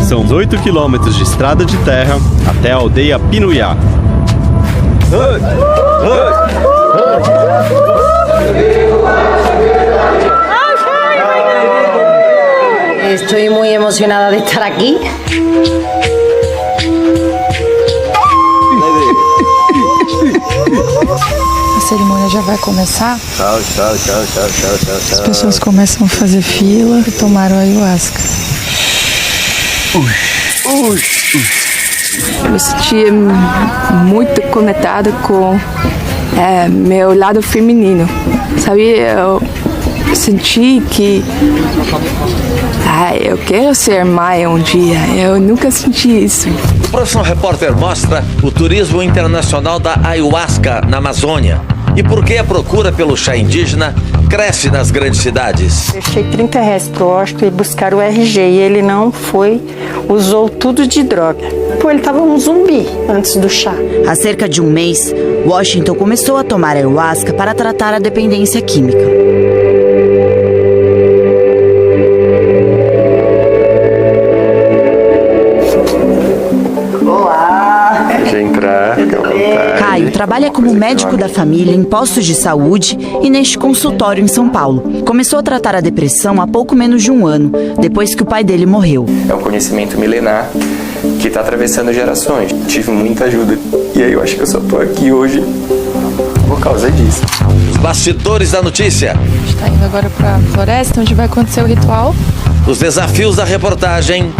São 8 quilômetros de estrada de terra até a aldeia Pinuiá. Estoy muy emocionada de estar aquí. A cerimônia já vai começar. Tchau, tchau, tchau, tchau, tchau, tchau. As pessoas começam a fazer fila e tomaram a ayahuasca. Eu me sentia muito conectada com meu lado feminino, sabe? Eu senti que eu quero ser mãe um dia. Eu nunca senti isso. O Profissão Repórter mostra o turismo internacional da ayahuasca na Amazônia e por que a procura pelo chá indígena cresce nas grandes cidades. Deixei R$30 pro Oscar e buscar o RG e ele não foi, usou tudo de droga. Pô, ele tava um zumbi antes do chá. Há cerca de um mês, Washington começou a tomar ayahuasca para tratar a dependência química. Caio trabalha como médico da família em postos de saúde e neste consultório em São Paulo. Começou a tratar a depressão há pouco menos de um ano, depois que o pai dele morreu. É um conhecimento milenar que está atravessando gerações. Tive muita ajuda e aí eu acho que eu só estou aqui hoje por causa disso. Os bastidores da notícia. A gente está indo agora para a floresta, onde vai acontecer o ritual. Os desafios da reportagem,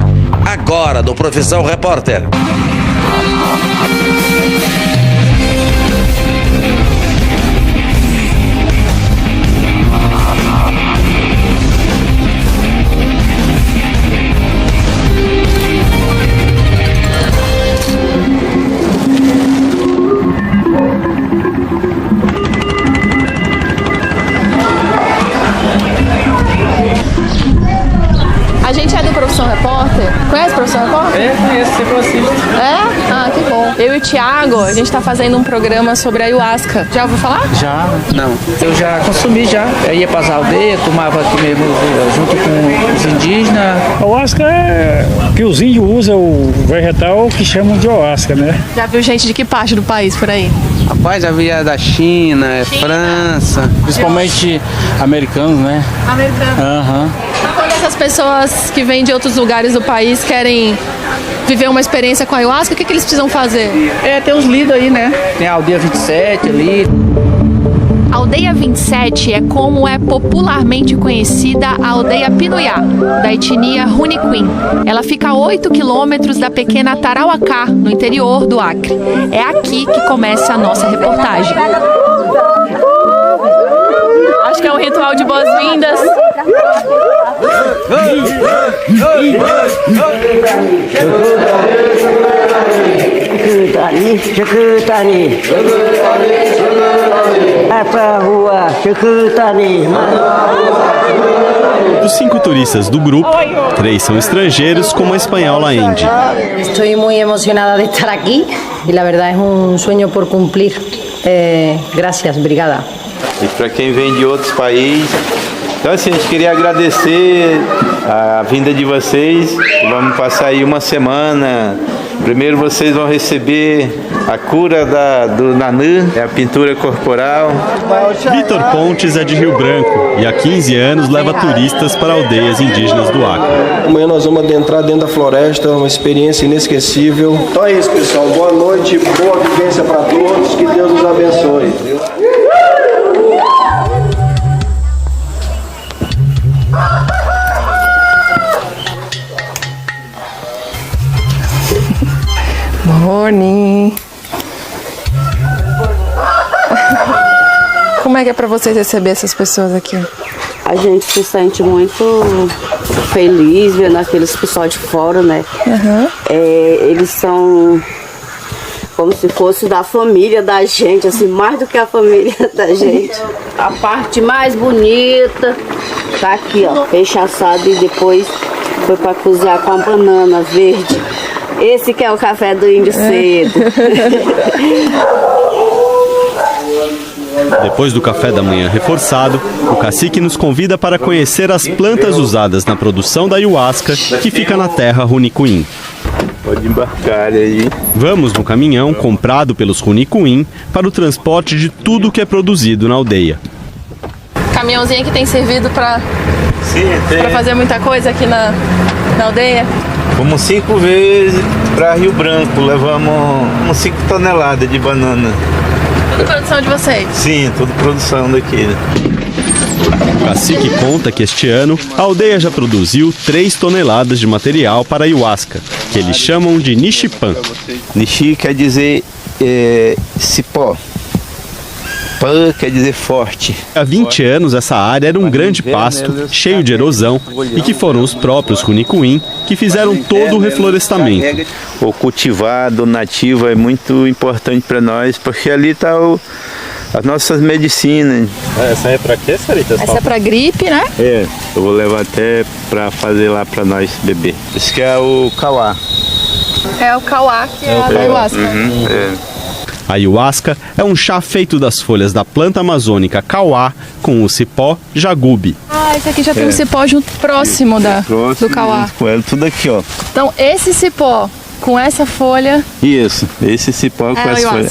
agora do Profissão Repórter. A gente é do Profissão Repórter. Conhece o Profissão Repórter? Conheço, sempre assisto. É? Ah, que bom. Eu e o Thiago, a gente tá fazendo um programa sobre a ayahuasca. Já ouviu falar? Já, não. Eu já consumi já. Eu ia para as aldeias, tomava aqui mesmo junto com os indígenas. A ayahuasca é que os índios usam o vegetal que chamam de ayahuasca, né? Já viu gente de que parte do país por aí? Rapaz, já via da China, França, principalmente americanos, né? Americano. Aham. Quando essas pessoas que vêm de outros lugares do país querem viver uma experiência com a ayahuasca, o que eles precisam fazer? Tem os lidos aí, né? Tem a aldeia 27 ali. A aldeia 27 é como é popularmente conhecida a aldeia Pinuiá, da etnia Runiquim. Ela fica a 8 quilômetros da pequena Tarauacá, no interior do Acre. É aqui que começa a nossa reportagem. Acho que é um ritual de boas-vindas. Dos 5 turistas do grupo, 3 são estrangeiros com uma espanhola Andy. Estou muito emocionada de estar aqui e a verdade é sonho por cumprir. Gracias, obrigada. E para quem vem de outros países, então assim, a gente queria agradecer a vinda de vocês. Vamos passar aí uma semana. Primeiro vocês vão receber a cura do Nanã, é a pintura corporal. Vitor Pontes é de Rio Branco e há 15 anos leva turistas para aldeias indígenas do Acre. Amanhã nós vamos adentrar dentro da floresta, uma experiência inesquecível. Então é isso, pessoal. Boa noite, boa vivência para todos. Que Deus nos abençoe. Morning. Como é que é pra vocês receber essas pessoas aqui? A gente se sente muito feliz vendo aqueles pessoal de fora, né? Uhum. Eles são como se fosse da família da gente, assim, mais do que a família da gente. A parte mais bonita tá aqui, ó, peixe assado e depois foi para cozinhar com a banana verde. Esse que é o café do índio cedo. Depois do café da manhã reforçado, o cacique nos convida para conhecer as plantas usadas na produção da ayahuasca que fica na terra Runicuim. Pode embarcar aí. Vamos no caminhão comprado pelos Runicuim para o transporte de tudo que é produzido na aldeia. Caminhãozinho que tem servido para fazer muita coisa aqui na aldeia. Fomos 5 vezes para Rio Branco, levamos umas 5 toneladas de banana. Tudo produção de vocês? Sim, tudo produção daqui. O cacique conta que este ano a aldeia já produziu 3 toneladas de material para a ayahuasca, que eles chamam de nixipan. Nixi quer dizer cipó. Pan quer dizer forte. Há 20 anos essa área era um grande pasto, cheio de erosão, e que foram os próprios Runicuim que fizeram todo o reflorestamento. O cultivado nativo é muito importante para nós, porque ali está as nossas medicinas. Essa é para quê, Sarita? Essa é para gripe, né? É, eu vou levar até para fazer lá para nós beber. Esse que é o cauá. É o cauá, que é a da ayahuasca. A ayahuasca é um chá feito das folhas da planta amazônica cauá com o cipó jagube. Ah, esse aqui já tem um cipó junto próximo do cauá. Com ela, tudo aqui, ó. Então esse cipó com essa folha... Isso, esse cipó com essa folha.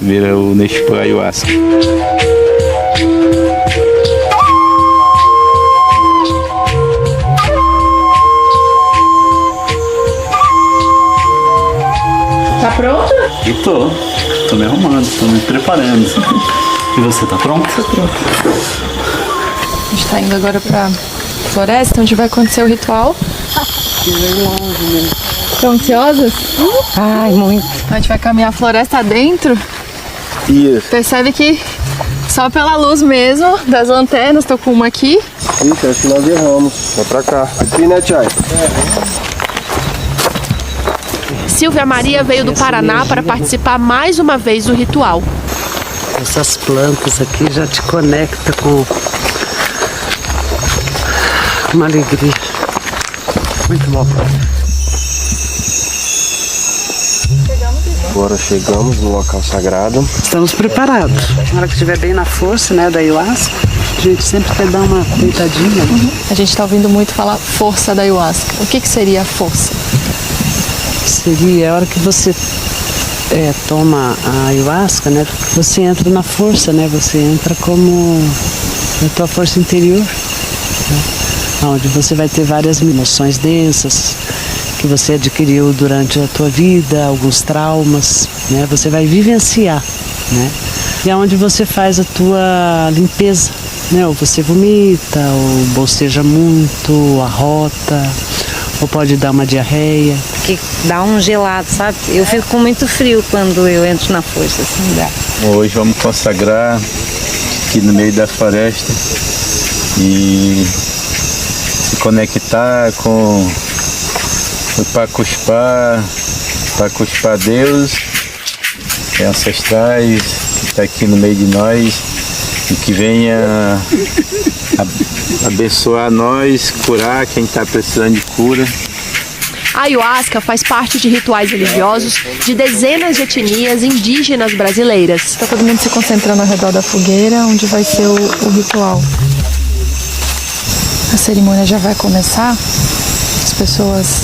Vira o Nexpo ayahuasca. Tá pronto? Eu tô me arrumando, tô me preparando. E você, tá pronto? Tô pronto. A gente tá indo agora pra floresta, onde vai acontecer o ritual. Estão ansiosas? Ai, muito. A gente vai caminhar a floresta adentro. Isso. Percebe que só pela luz mesmo das lanternas, tô com uma aqui. Isso, acho que nós erramos. Vai pra cá. Aqui, né, Tchai? Silvia Maria veio do Paraná para participar mais uma vez do ritual. Essas plantas aqui já te conectam com uma alegria. Muito bom. Agora chegamos no local sagrado. Estamos preparados. Na hora que estiver bem na força, né, da ayahuasca, a gente sempre quer dar uma deitadinha. A gente está ouvindo muito falar força da ayahuasca. O que seria a força? Seria a hora que você toma a ayahuasca, né? Você entra na força, né? Você entra como na tua força interior, né? Onde você vai ter várias emoções densas que você adquiriu durante a tua vida, alguns traumas, né? Você vai vivenciar, né? E é onde você faz a tua limpeza, né? Ou você vomita, ou boceja muito, arrota, ou pode dar uma diarreia. Que dá um gelado, sabe? Eu fico com muito frio quando eu entro na força, assim, dá. Hoje vamos consagrar aqui no meio da floresta e se conectar com o Pacuspá Deus, ancestrais que está aqui no meio de nós e que venha abençoar nós, curar quem está precisando de cura. A ayahuasca faz parte de rituais religiosos de dezenas de etnias indígenas brasileiras. Está todo mundo se concentrando ao redor da fogueira, onde vai ser o ritual. A cerimônia já vai começar. As pessoas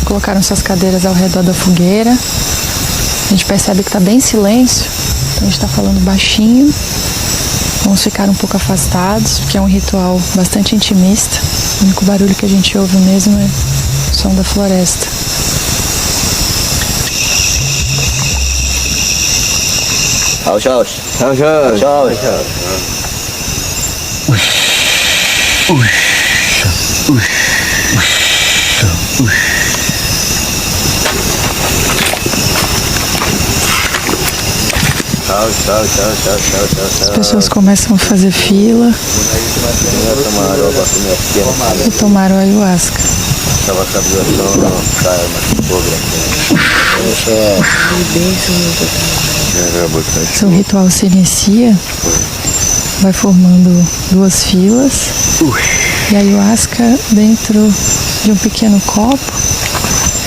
colocaram suas cadeiras ao redor da fogueira. A gente percebe que está bem silêncio, então a gente está falando baixinho. Vamos ficar um pouco afastados, porque é um ritual bastante intimista. O único barulho que a gente ouve mesmo é o som da floresta. As pessoas começam a fazer fila e tomaram a ayahuasca. Seu ritual se inicia, vai formando duas filas e a ayahuasca dentro de um pequeno copo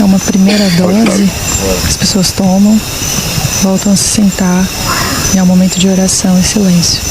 É uma primeira dose, as pessoas tomam, voltam a se sentar e é um momento de oração e silêncio.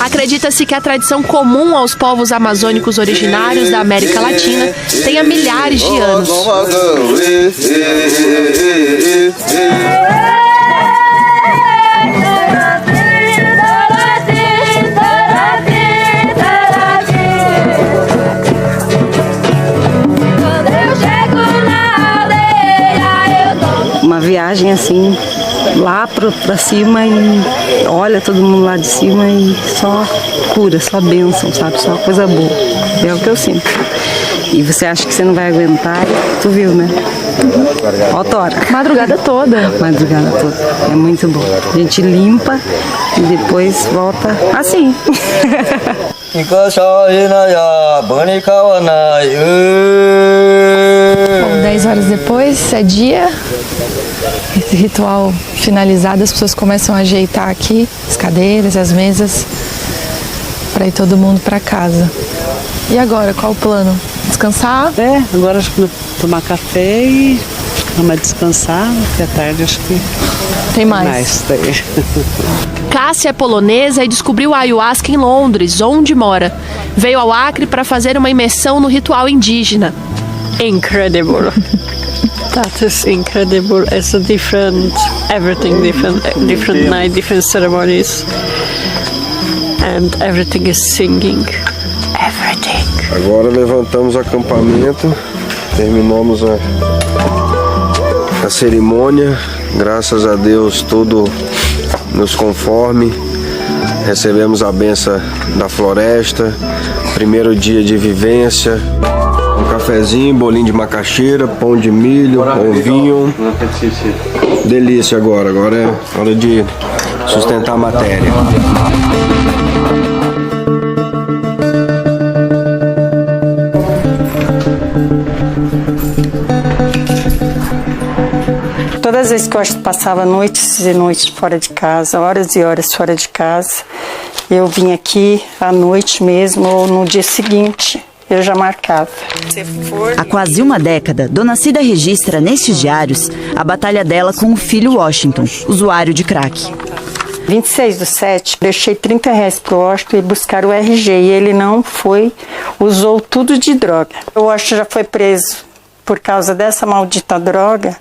Acredita-se que a tradição comum aos povos amazônicos originários da América Latina tem há milhares de anos. Uma viagem assim, lá pra cima e olha todo mundo lá de cima e só cura, só bênção, sabe? Só coisa boa. É o que eu sinto. E você acha que você não vai aguentar, tu viu, né? Autora. Madrugada toda. Madrugada toda. É muito bom. A gente limpa e depois volta assim. 10 horas depois é dia. Esse ritual finalizado, as pessoas começam a ajeitar aqui as cadeiras, as mesas, para ir todo mundo para casa. E agora, qual o plano? Descansar? Agora acho que tomar café e dar uma descansar, porque à tarde acho que tem mais. Tem. Cássia é polonesa e descobriu a ayahuasca em Londres, onde mora. Veio ao Acre para fazer uma imersão no ritual indígena. Incredible. That is incredible. It's a different, everything different night, different ceremonies, and everything is singing. Everything. Agora levantamos o acampamento, terminamos a cerimônia, graças a Deus tudo nos conforme, recebemos a benção da floresta, primeiro dia de vivência, um cafezinho, bolinho de macaxeira, pão de milho, ovinho, delícia agora é hora de sustentar a matéria. Todas as vezes que eu passava noites e noites fora de casa, horas e horas fora de casa, eu vim aqui à noite mesmo ou no dia seguinte, eu já marcava. Há quase uma década, Dona Cida registra nestes diários a batalha dela com o filho Washington, usuário de crack. 26/7, deixei R$30 pro Washington e buscar o RG e ele não foi, usou tudo de droga. O Washington já foi preso por causa dessa maldita droga,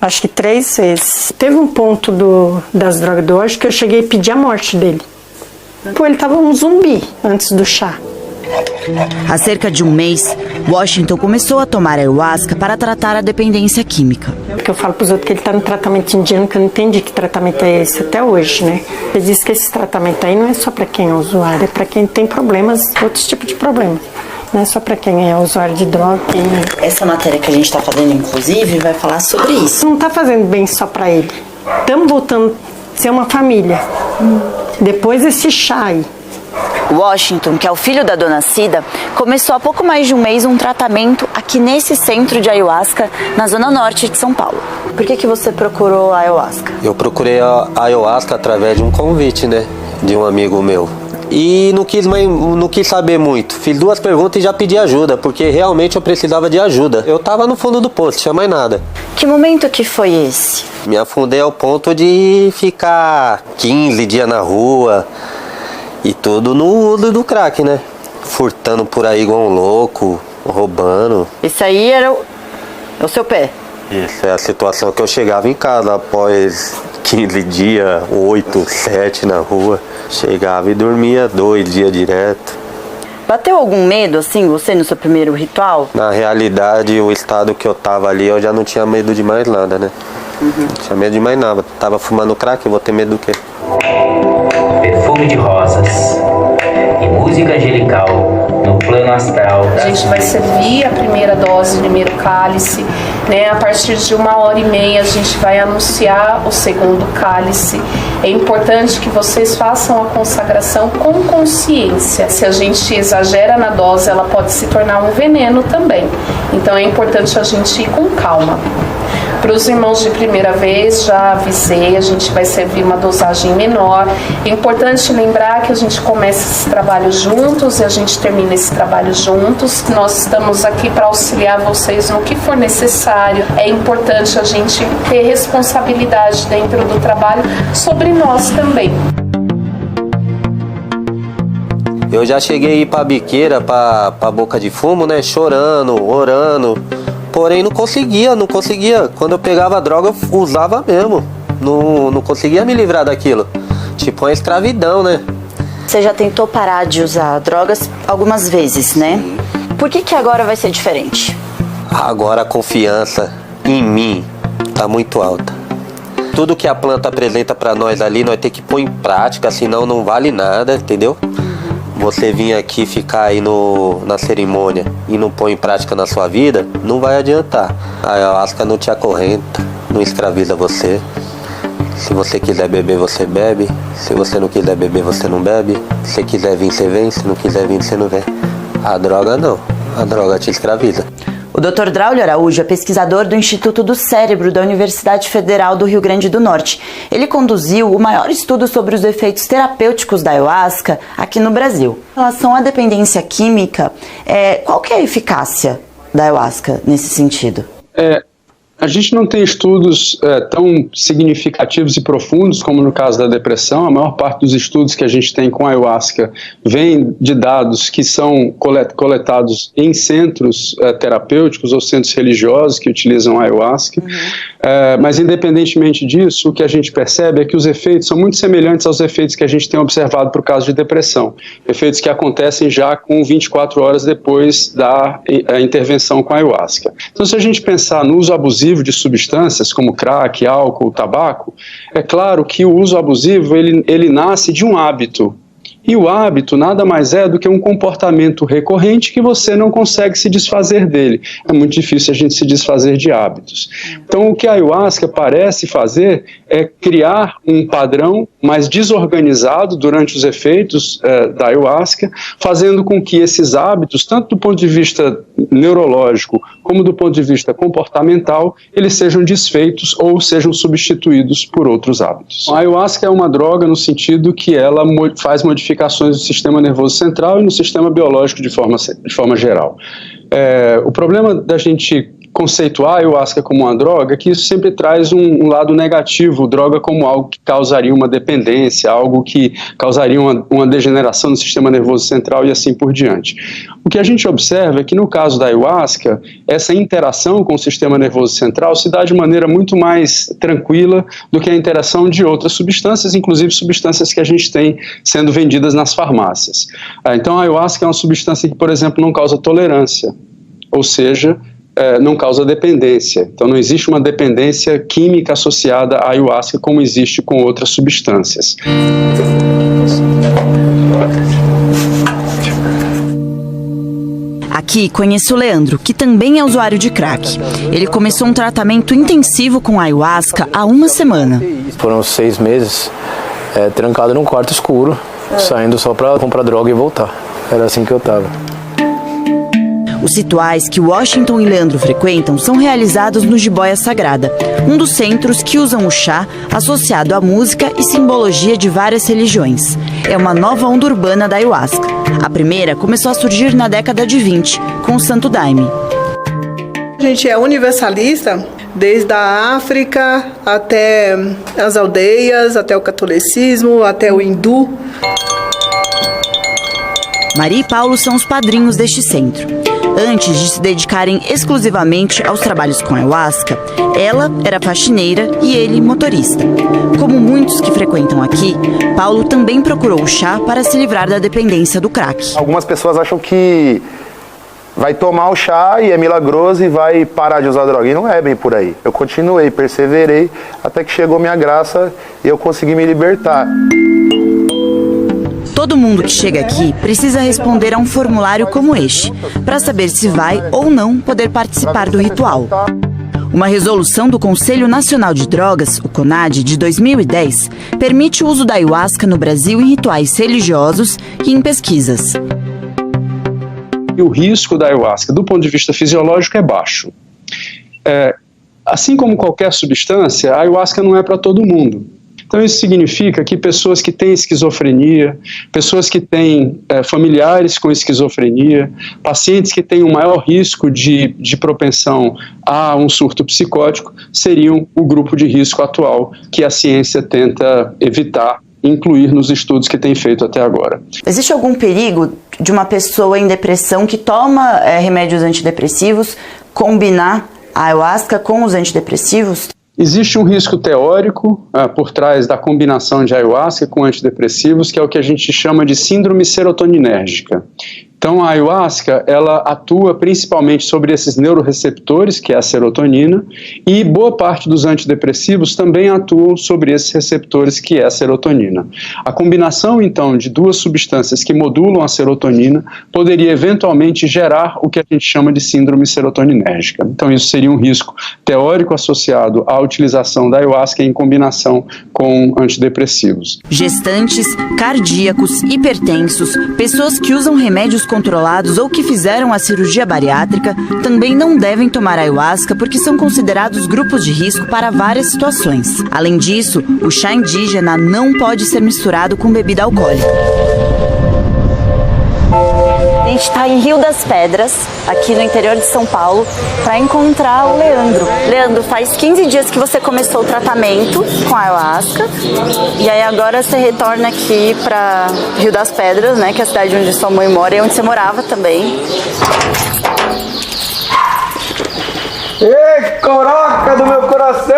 acho que 3 vezes. Teve um ponto das drogas do Washington que eu cheguei a pedir a morte dele. Pô, ele tava um zumbi antes do chá. Há cerca de um mês, Washington começou a tomar ayahuasca para tratar a dependência química. Porque eu falo para os outros que ele está no tratamento indiano, que eu não entendi que tratamento é esse até hoje, né? Ele diz que esse tratamento aí não é só para quem é usuário, é para quem tem problemas, outros tipos de problemas. Não é só para quem é usuário de droga. Essa matéria que a gente está fazendo, inclusive, vai falar sobre isso. Não está fazendo bem só para ele. Estamos voltando a ser uma família. Depois desse chá aí. Washington, que é o filho da Dona Cida, começou há pouco mais de um mês um tratamento aqui nesse centro de ayahuasca, na zona norte de São Paulo. Por que você procurou a ayahuasca? Eu procurei a ayahuasca através de um convite, né, de um amigo meu. E não quis saber muito. Fiz 2 perguntas e já pedi ajuda, porque realmente eu precisava de ajuda. Eu tava no fundo do poço, não tinha mais nada. Que momento que foi esse? Me afundei ao ponto de ficar 15 dias na rua. E tudo no uso do crack, né? Furtando por aí igual um louco, roubando. Esse aí era o seu pé? Isso é a situação que eu chegava em casa após 15 dias, 8, 7 na rua. Chegava e dormia 2 dias direto. Bateu algum medo, assim, você no seu primeiro ritual? Na realidade, o estado que eu tava ali, eu já não tinha medo de mais nada, né? Não tinha medo de mais nada. Tava fumando crack, eu vou ter medo do quê? Perfume de rosas e música angelical no plano astral. A gente vai servir a primeira dose, o primeiro cálice, né? A partir de 1h30 a gente vai anunciar o segundo cálice. É importante que vocês façam a consagração com consciência. Se a gente exagera na dose, ela pode se tornar um veneno também. Então é importante a gente ir com calma. Para os irmãos de primeira vez, já avisei, a gente vai servir uma dosagem menor. É importante lembrar que a gente começa esse trabalho juntos e a gente termina esse trabalho juntos. Nós estamos aqui para auxiliar vocês no que for necessário. É importante a gente ter responsabilidade dentro do trabalho sobre nós também. Eu já cheguei a ir pra biqueira, pra boca de fumo, né? Chorando, orando. Porém, não conseguia. Quando eu pegava a droga, eu usava mesmo. Não conseguia me livrar daquilo. Tipo uma escravidão, né? Você já tentou parar de usar drogas algumas vezes, né? Por que agora vai ser diferente? Agora a confiança em mim tá muito alta. Tudo que a planta apresenta pra nós ali, nós temos que pôr em prática, senão não vale nada, entendeu? Você vir aqui ficar aí na cerimônia e não pôr em prática na sua vida, não vai adiantar. A ayahuasca não te acorrenta, não escraviza você. Se você quiser beber, você bebe. Se você não quiser beber, você não bebe. Se quiser vir, você vem. Se não quiser vir, você não vem. A droga não. A droga te escraviza. O Dr. Draulio Araújo é pesquisador do Instituto do Cérebro da Universidade Federal do Rio Grande do Norte. Ele conduziu o maior estudo sobre os efeitos terapêuticos da ayahuasca aqui no Brasil. Em relação à dependência química, qual que é a eficácia da ayahuasca nesse sentido? A gente não tem estudos tão significativos e profundos como no caso da depressão. A maior parte dos estudos que a gente tem com a ayahuasca vem de dados que são coletados em centros terapêuticos ou centros religiosos que utilizam a ayahuasca. Mas independentemente disso, o que a gente percebe é que os efeitos são muito semelhantes aos efeitos que a gente tem observado para o caso de depressão. Efeitos que acontecem já com 24 horas depois da intervenção com a ayahuasca. Então, se a gente pensar no uso abusivo de substâncias como crack, álcool, tabaco, é claro que o uso abusivo ele nasce de um hábito. E o hábito nada mais é do que um comportamento recorrente que você não consegue se desfazer dele. É muito difícil a gente se desfazer de hábitos. Então, o que a ayahuasca parece fazer é criar um padrão mais desorganizado durante os efeitos da ayahuasca, fazendo com que esses hábitos, tanto do ponto de vista neurológico como do ponto de vista comportamental, eles sejam desfeitos ou sejam substituídos por outros hábitos. A ayahuasca é uma droga no sentido que ela faz modificações no sistema nervoso central e no sistema biológico de forma geral. O problema da gente conceituar a ayahuasca como uma droga é que isso sempre traz um lado negativo, droga como algo que causaria uma dependência, algo que causaria uma degeneração no sistema nervoso central e assim por diante. O que a gente observa é que no caso da ayahuasca, essa interação com o sistema nervoso central se dá de maneira muito mais tranquila do que a interação de outras substâncias, inclusive substâncias que a gente tem sendo vendidas nas farmácias. Então a ayahuasca é uma substância que, por exemplo, não causa tolerância, ou seja, não causa dependência. Então não existe uma dependência química associada à ayahuasca como existe com outras substâncias. Aqui conheço o Leandro, que também é usuário de crack. Ele começou um tratamento intensivo com ayahuasca há uma semana. Foram 6 meses trancado num quarto escuro, saindo só para comprar droga e voltar. Era assim que eu tava. Os rituais que Washington e Leandro frequentam são realizados no Jiboia Sagrada, um dos centros que usam o chá associado à música e simbologia de várias religiões. É uma nova onda urbana da ayahuasca. A primeira começou a surgir na década de 20, com o Santo Daime. A gente é universalista, desde a África até as aldeias, até o catolicismo, até o hindu. Maria e Paulo são os padrinhos deste centro. Antes de se dedicarem exclusivamente aos trabalhos com ayahuasca, ela era faxineira e ele motorista. Como muitos que frequentam aqui, Paulo também procurou o chá para se livrar da dependência do crack. Algumas pessoas acham que vai tomar o chá e é milagroso e vai parar de usar droga. E não é bem por aí. Eu continuei, perseverei, até que chegou minha graça e eu consegui me libertar. Todo mundo que chega aqui precisa responder a um formulário como este, para saber se vai ou não poder participar do ritual. Uma resolução do Conselho Nacional de Drogas, o CONAD, de 2010, permite o uso da ayahuasca no Brasil em rituais religiosos e em pesquisas. E o risco da ayahuasca, do ponto de vista fisiológico, é baixo. Assim como qualquer substância, a ayahuasca não é para todo mundo. Então isso significa que pessoas que têm esquizofrenia, pessoas que têm familiares com esquizofrenia, pacientes que têm um maior risco de propensão a um surto psicótico, seriam o grupo de risco atual que a ciência tenta evitar e incluir nos estudos que tem feito até agora. Existe algum perigo de uma pessoa em depressão que toma remédios antidepressivos combinar a ayahuasca com os antidepressivos? Existe um risco teórico por trás da combinação de ayahuasca com antidepressivos, que é o que a gente chama de síndrome serotoninérgica. Então, a ayahuasca, ela atua principalmente sobre esses neuroreceptores, que é a serotonina, e boa parte dos antidepressivos também atuam sobre esses receptores, que é a serotonina. A combinação, então, de duas substâncias que modulam a serotonina poderia eventualmente gerar o que a gente chama de síndrome serotoninérgica. Então, isso seria um risco teórico associado à utilização da ayahuasca em combinação com antidepressivos. Gestantes, cardíacos, hipertensos, pessoas que usam remédios controlados ou que fizeram a cirurgia bariátrica também não devem tomar ayahuasca porque são considerados grupos de risco para várias situações. Além disso, o chá indígena não pode ser misturado com bebida alcoólica. A gente está em Rio das Pedras, aqui no interior de São Paulo, para encontrar o Leandro. Leandro, faz 15 dias que você começou o tratamento com a ayahuasca e aí agora você retorna aqui para Rio das Pedras, né, que é a cidade onde sua mãe mora e onde você morava também. Ei, coroca do meu coração!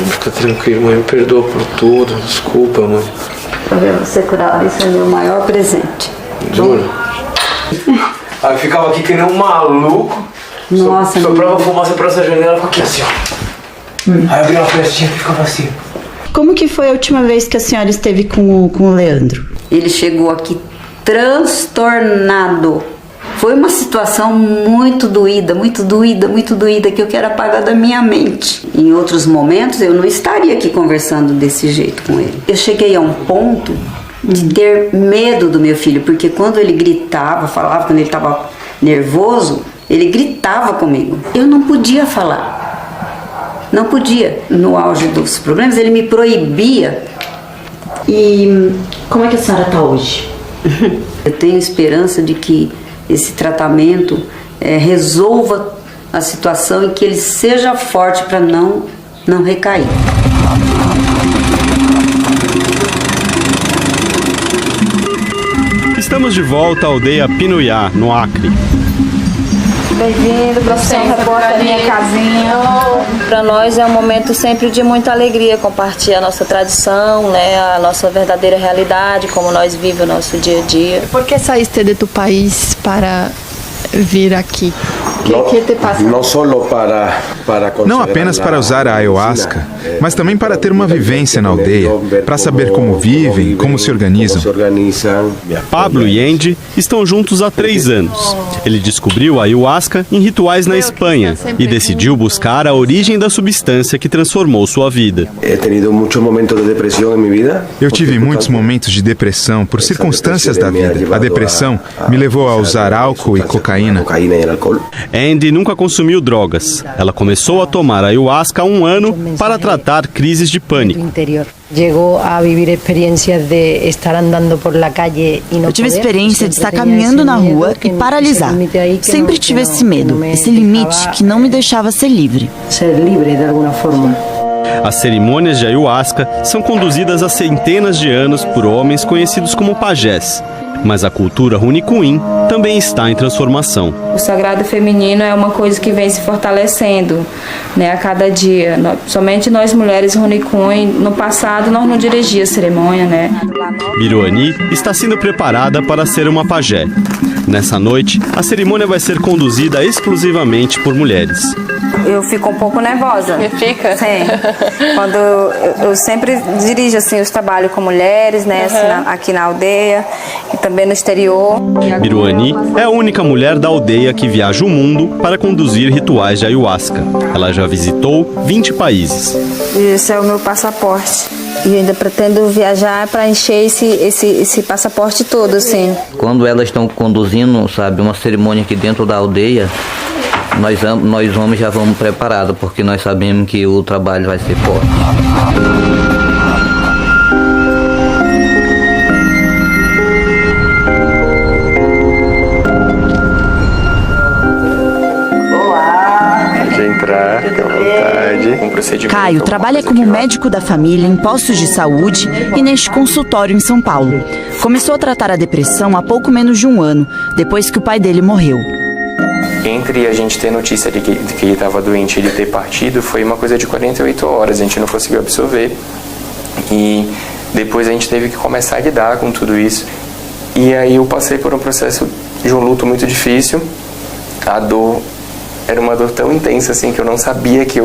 Fica tranquilo, mãe, me perdoa por tudo, desculpa, mãe. Pra ver você curado, isso é meu maior presente. Juro? Aí eu ficava aqui que nem um maluco. Nossa, soprava fumaça pra essa janela, ficava aqui assim, ó. Aí eu abria uma frestinha e ficava assim. Como que foi a última vez que a senhora esteve com o Leandro? Ele chegou aqui transtornado. Foi uma situação muito doída, que eu quero apagar da minha mente. Em outros momentos eu não estaria aqui conversando desse jeito com ele. Eu cheguei a um ponto de ter medo do meu filho, porque quando ele gritava, falava, quando ele estava nervoso, ele gritava comigo. Eu não podia falar. Não podia. No auge dos problemas, ele me proibia. E como é que a senhora está hoje? Eu tenho esperança de que esse tratamento resolva a situação e que ele seja forte para não recair. Estamos de volta à aldeia Pinuyá, no Acre. Bem-vindo, professor repórter da minha casinha. Para nós é um momento sempre de muita alegria compartilhar a nossa tradição, né, a nossa verdadeira realidade, como nós vivemos o nosso dia a dia. Por que saíste de tu país para vir aqui? Que te passa? Não apenas para usar a ayahuasca, mas também para ter uma vivência na aldeia, para saber como vivem, como se organizam. Pablo e Andy estão juntos há 3 anos. Ele descobriu a ayahuasca em rituais na Espanha e decidiu buscar a origem da substância que transformou sua vida. Eu tive muitos momentos de depressão por circunstâncias da vida. A depressão me levou a usar álcool e cocaína. Andy nunca consumiu drogas. Ela começou a tomar ayahuasca há 1 ano para tratar crises de pânico. Chegou a viver experiências de estar andando por la calle e não. Eu tive a experiência de estar caminhando na rua e paralisar. Sempre tive esse medo, esse limite que não me deixava ser livre. Ser livre de alguma forma. As cerimônias de ayahuasca são conduzidas há centenas de anos por homens conhecidos como pajés. Mas a cultura Runicuim também está em transformação. O sagrado feminino é uma coisa que vem se fortalecendo, né, a cada dia. Somente nós mulheres Runicuim, no passado nós não dirigíamos a cerimônia, né? Biruani está sendo preparada para ser uma pajé. Nessa noite, a cerimônia vai ser conduzida exclusivamente por mulheres. Eu fico um pouco nervosa. Fica? Sim. Quando eu sempre dirijo assim, os trabalhos com mulheres, né, assim, aqui na aldeia e também no exterior. Biruani é a única mulher da aldeia que viaja o mundo para conduzir rituais de ayahuasca. Ela já visitou 20 países. Esse é o meu passaporte. E eu ainda pretendo viajar para encher esse passaporte todo, assim. Quando elas estão conduzindo, sabe, uma cerimônia aqui dentro da aldeia, nós homens já vamos preparados, porque nós sabemos que o trabalho vai ser forte. Caio trabalha como médico da família em postos de saúde e neste consultório em São Paulo. Começou a tratar a depressão há pouco menos de um ano, depois que o pai dele morreu. Entre a gente ter notícia de que ele estava doente e ele ter partido, foi uma coisa de 48 horas, a gente não conseguiu absorver. E depois a gente teve que começar a lidar com tudo isso. E aí eu passei por um processo de um luto muito difícil. A dor era uma dor tão intensa assim que eu não sabia que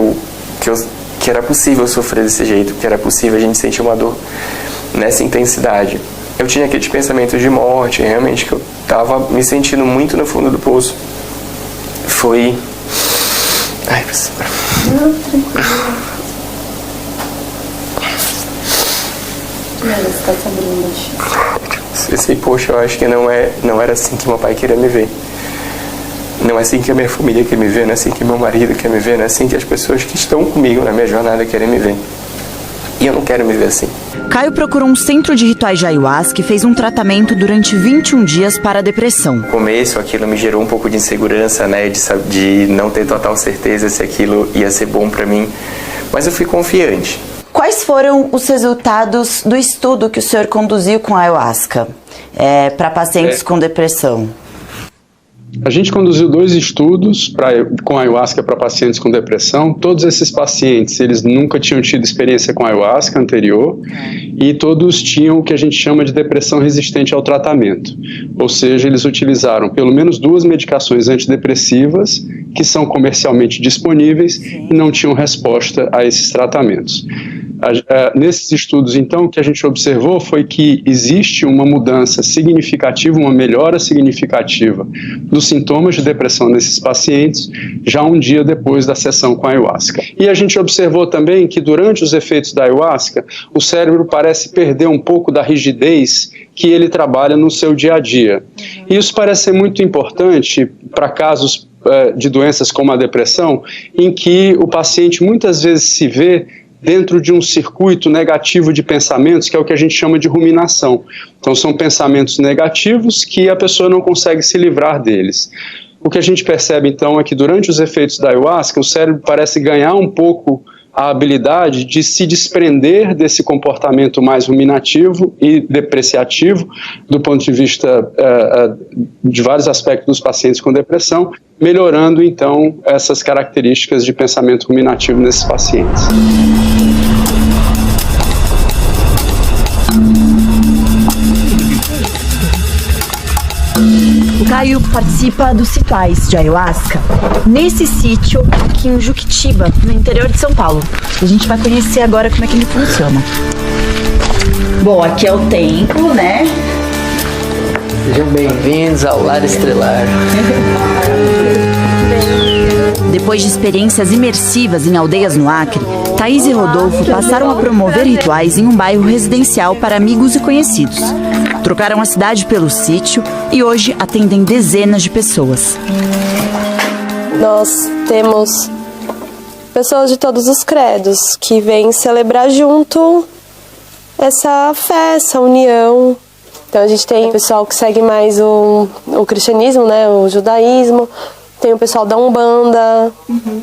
era possível sofrer desse jeito, que era possível a gente sentir uma dor nessa intensidade. Eu tinha aqueles pensamentos de morte, realmente, que eu estava me sentindo muito no fundo do poço. Foi... Ai, professora. Não, tranquilo. Pensei, poxa, eu acho que não era assim que meu pai queria me ver. Não é assim que a minha família quer me ver, não é assim que meu marido quer me ver, não é assim que as pessoas que estão comigo na minha jornada querem me ver. E eu não quero me ver assim. Caio procurou um centro de rituais de ayahuasca e fez um tratamento durante 21 dias para a depressão. No começo, aquilo me gerou um pouco de insegurança, né, de não ter total certeza se aquilo ia ser bom para mim, mas eu fui confiante. Quais foram os resultados do estudo que o senhor conduziu com a ayahuasca para pacientes com depressão? A gente conduziu 2 estudos com ayahuasca para pacientes com depressão. Todos esses pacientes, eles nunca tinham tido experiência com ayahuasca anterior e todos tinham o que a gente chama de depressão resistente ao tratamento. Ou seja, eles utilizaram pelo menos 2 medicações antidepressivas que são comercialmente disponíveis e não tinham resposta a esses tratamentos. Nesses estudos, então, o que a gente observou foi que existe uma mudança significativa, uma melhora significativa dos sintomas de depressão nesses pacientes, já um dia depois da sessão com a ayahuasca. E a gente observou também que durante os efeitos da ayahuasca, o cérebro parece perder um pouco da rigidez que ele trabalha no seu dia a dia. E isso parece ser muito importante para casos de doenças como a depressão, em que o paciente muitas vezes se vê dentro de um circuito negativo de pensamentos, que é o que a gente chama de ruminação. Então são pensamentos negativos que a pessoa não consegue se livrar deles. O que a gente percebe então é que durante os efeitos da ayahuasca, o cérebro parece ganhar um pouco a habilidade de se desprender desse comportamento mais ruminativo e depreciativo do ponto de vista de vários aspectos dos pacientes com depressão, melhorando então essas características de pensamento ruminativo nesses pacientes. O Caio participa dos rituais de ayahuasca nesse sítio aqui em Juquitiba, no interior de São Paulo. A gente vai conhecer agora como é que ele funciona. Bom, aqui é o templo, né? Sejam bem-vindos ao Lar Estrelar. Depois de experiências imersivas em aldeias no Acre, Thaís e Rodolfo passaram a promover rituais em um bairro residencial para amigos e conhecidos. Trocaram a cidade pelo sítio e hoje atendem dezenas de pessoas. Nós temos pessoas de todos os credos que vêm celebrar junto essa fé, essa união. Então a gente tem o pessoal que segue mais o cristianismo, né, o judaísmo, tem o pessoal da Umbanda,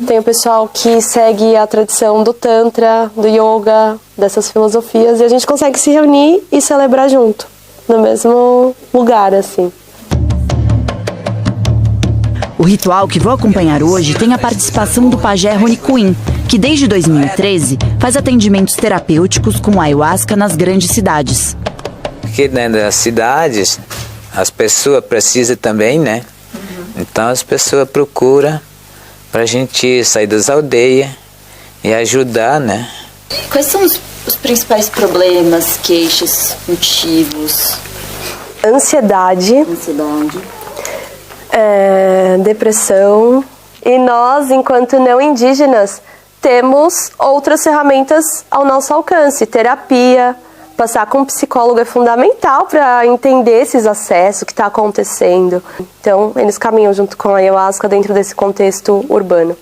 tem o pessoal que segue a tradição do Tantra, do Yoga, dessas filosofias, e a gente consegue se reunir e celebrar junto, no mesmo lugar, assim. O ritual que vou acompanhar hoje tem a participação do pajé Rony Quinn, que desde 2013 faz atendimentos terapêuticos com ayahuasca nas grandes cidades. Aqui dentro das cidades, as pessoas precisam também, né? Então as pessoas procuram para a gente sair das aldeias e ajudar, né? Quais são os principais problemas, queixas, motivos? Ansiedade. Depressão. E nós, enquanto não indígenas, temos outras ferramentas ao nosso alcance. Terapia, passar com um psicólogo é fundamental para entender esses acessos, o que está acontecendo. Então, eles caminham junto com a ayahuasca dentro desse contexto urbano.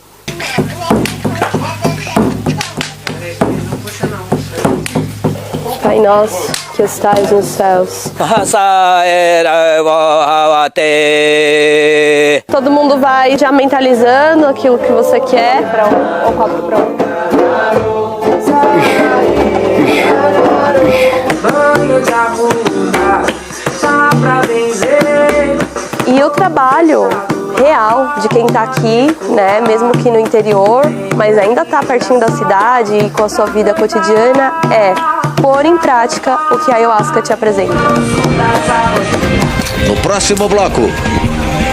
Pai nosso, que estais nos céus. Todo mundo vai já mentalizando aquilo que você quer. O copo pronto. E o trabalho real de quem está aqui, né, mesmo que no interior, mas ainda está pertinho da cidade e com a sua vida cotidiana, é pôr em prática o que a ayahuasca te apresenta. No próximo bloco.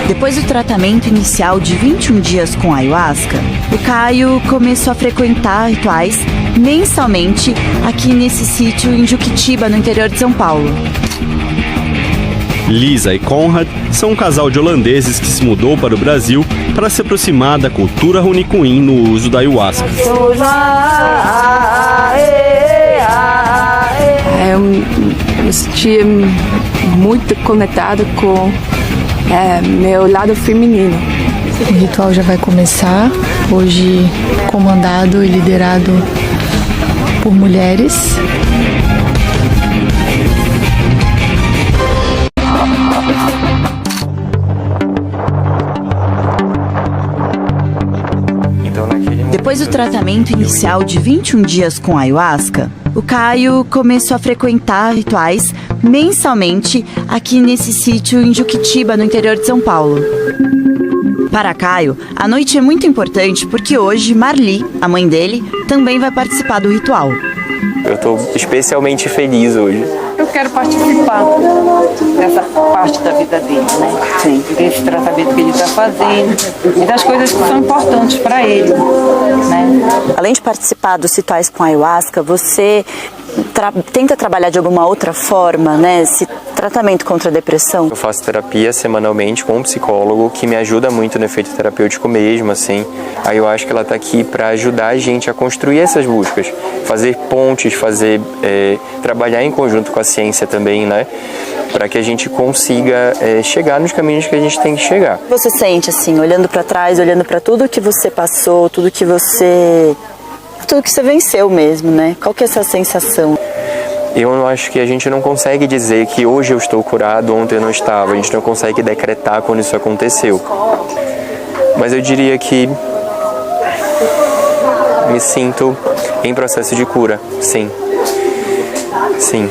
Depois do tratamento inicial de 21 dias com ayahuasca, o Caio começou a frequentar rituais mensalmente aqui nesse sítio em Juquitiba, no interior de São Paulo. Lisa e Conrad são um casal de holandeses que se mudou para o Brasil para se aproximar da cultura Runicuim no uso da ayahuasca. Eu me sentia muito conectada com meu lado feminino. O ritual já vai começar, hoje comandado e liderado por mulheres. Depois do tratamento inicial de 21 dias com ayahuasca, o Caio começou a frequentar rituais mensalmente aqui nesse sítio em Juquitiba, no interior de São Paulo. Para Caio, a noite é muito importante porque hoje Marli, a mãe dele, também vai participar do ritual. Eu estou especialmente feliz hoje. Eu quero participar dessa parte da vida dele, né? Sim. Desse tratamento que ele está fazendo e das coisas que são importantes para ele, né? Além de participar dos rituais com ayahuasca, você tenta trabalhar de alguma outra forma, né? Esse tratamento contra a depressão? Eu faço terapia semanalmente com um psicólogo que me ajuda muito no efeito terapêutico mesmo, assim. Aí eu acho que ela está aqui para ajudar a gente a construir essas buscas, fazer pontes, trabalhar em conjunto com a ciência também, né? Para que a gente consiga chegar nos caminhos que a gente tem que chegar. Você sente assim, olhando para trás, olhando para tudo que você passou, tudo que você venceu mesmo, né? Qual que é essa sensação? Eu acho que a gente não consegue dizer que hoje eu estou curado, ontem eu não estava. A gente não consegue decretar quando isso aconteceu. Mas eu diria que me sinto em processo de cura, sim. Sim.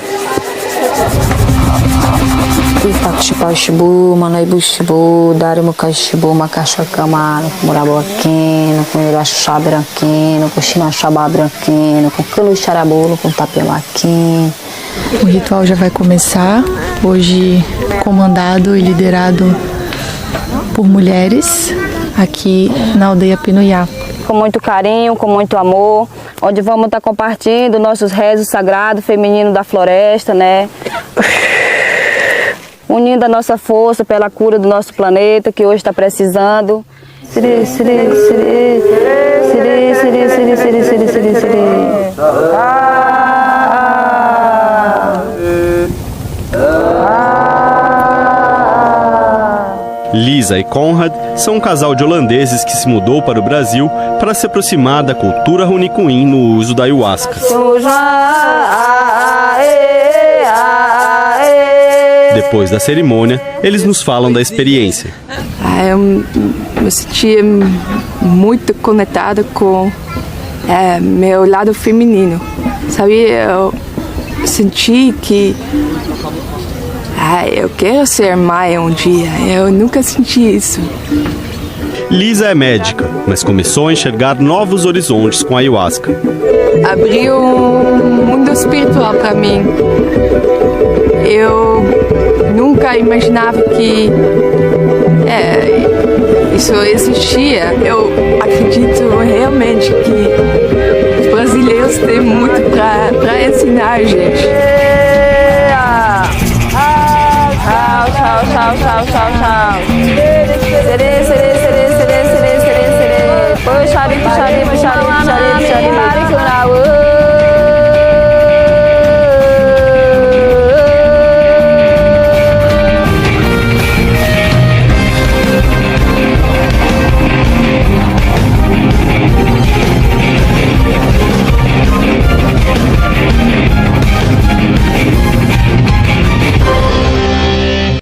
Shibu, Manaibu Shibu, Darimuka Shibu, Macachacamano, Muraboquino, com Iraxá branquino, com Chinaxabá branquino, com Caluxarabulo, com Tapemaquim. O ritual já vai começar, hoje comandado e liderado por mulheres aqui na aldeia Pinuyá. Com muito carinho, com muito amor, onde vamos estar compartilhando nossos rezos sagrados femininos da floresta, né? Unindo a nossa força pela cura do nosso planeta, que hoje está precisando. Siri, siri, siri, siri, siri, siri, siri, siri, siri, siri. Lisa e Conrad são um casal de holandeses que se mudou para o Brasil para se aproximar da cultura Runicuim no uso da ayahuasca. Depois da cerimônia, eles nos falam da experiência. Eu me sentia muito conectada com meu lado feminino. Sabe, eu senti que eu quero ser mãe um dia. Eu nunca senti isso. Lisa é médica, mas começou a enxergar novos horizontes com a ayahuasca. Abriu um mundo espiritual para mim. Eu nunca imaginava que isso existia. Eu acredito realmente que Ai, gente. Tchau. Serê. Puxa,